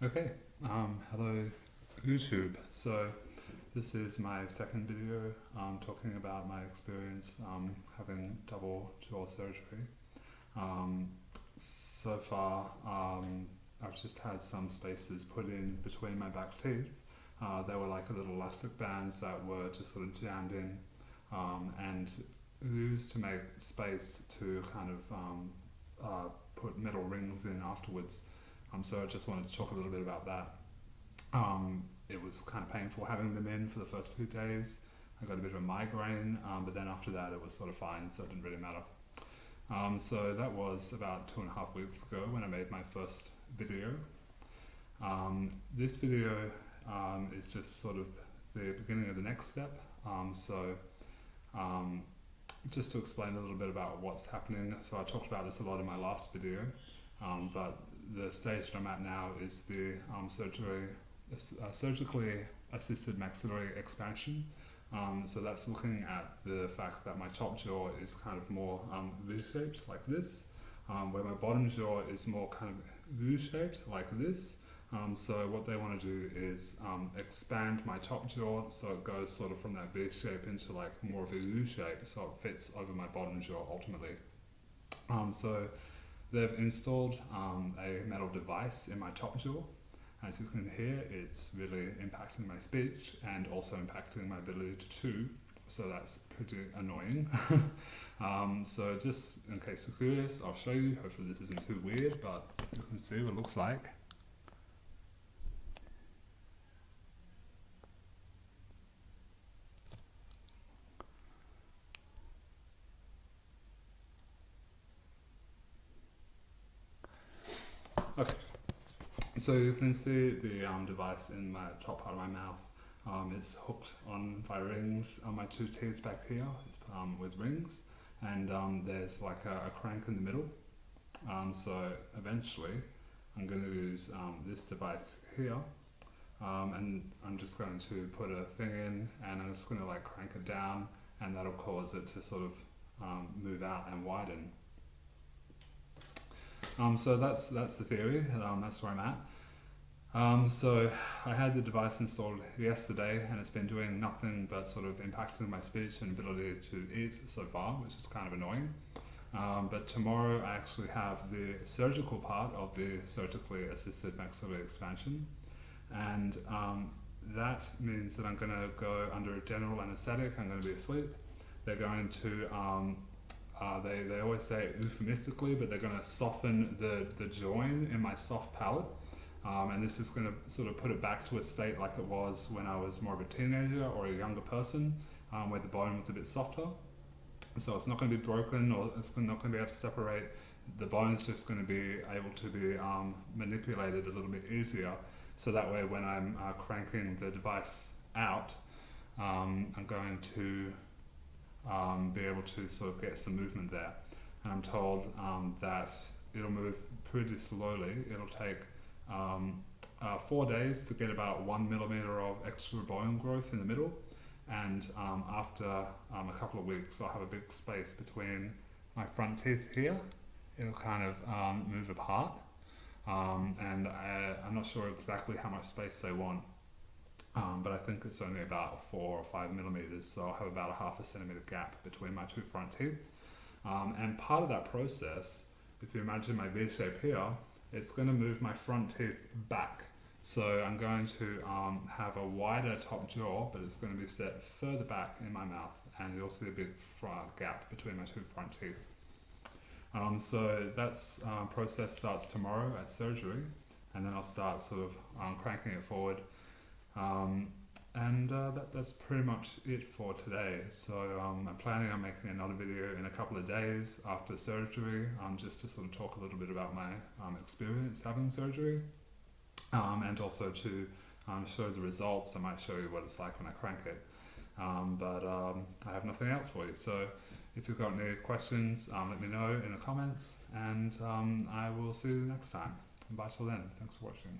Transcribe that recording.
Okay, hello YouTube. So this is my second video talking about my experience having double jaw surgery. Um, so far, I've just had some spaces put in between my back teeth. They were like little elastic bands that were just sort of jammed in and used to make space to kind of put metal rings in afterwards. So I just wanted to talk a little bit about that. It was kind of painful having them in for the first few days. I got a bit of a migraine, but then after that it was sort of fine, so it didn't really matter. So that was about 2.5 weeks ago when I made my first video. This video is just sort of the beginning of the next step. Just to explain a little bit about what's happening. So I talked about this a lot in my last video, but the stage that I'm at now is the surgically assisted maxillary expansion. So that's looking at the fact that my top jaw is kind of more V-shaped like this, where my bottom jaw is more kind of U-shaped like this. So what they want to do is expand my top jaw so it goes sort of from that V shape into like more of a U shape, so it fits over my bottom jaw ultimately. So they've installed a metal device in my top jaw. As you can hear, it's really impacting my speech and also impacting my ability to chew, so that's pretty annoying. So just in case you're curious, I'll show you. Hopefully this isn't too weird, but you can see what it looks like. Okay, so you can see the device in my top part of my mouth. It's hooked on by rings on my two teeth back here. It's with rings, and there's like a crank in the middle. So eventually I'm going to use this device here, and I'm just going to put a thing in, and I'm just going to like crank it down, and that'll cause it to sort of move out and widen. So that's the theory. That's where I'm at. So I had the device installed yesterday, and it's been doing nothing but sort of impacting my speech and ability to eat so far, which is kind of annoying. But tomorrow I actually have the surgical part of the surgically assisted maxillary expansion, and that means that I'm going to go under a general anesthetic. I'm going to be asleep. They're going to they always say it euphemistically, but they're going to soften the join in my soft palate, and this is going to sort of put it back to a state like it was when I was more of a teenager or a younger person, where the bone was a bit softer. So it's not going to be broken, or it's not going to be able to separate. The bone's just going to be able to be manipulated a little bit easier, so that way when I'm cranking the device out, I'm going to be able to sort of get some movement there. And I'm told that it'll move pretty slowly. It'll take 4 days to get about 1 millimeter of extra bone growth in the middle, and after a couple of weeks I'll have a big space between my front teeth here. It'll kind of move apart, and I'm not sure exactly how much space they want, but I think it's only about 4 or 5 millimeters, so I'll have about a 0.5 centimeter gap between my two front teeth. And part of that process, if you imagine my V shape here, it's going to move my front teeth back. So I'm going to have a wider top jaw, but it's going to be set further back in my mouth, and you'll see a big gap between my two front teeth. So that's process starts tomorrow at surgery, and then I'll start sort of cranking it forward. That's pretty much it for today. So I'm planning on making another video in a couple of days after surgery, just to sort of talk a little bit about my experience having surgery, and also to show the results. I might show you what it's like when I crank it, but I have nothing else for you. So if you've got any questions, let me know in the comments, and I will see you next time. Bye till then. Thanks for watching.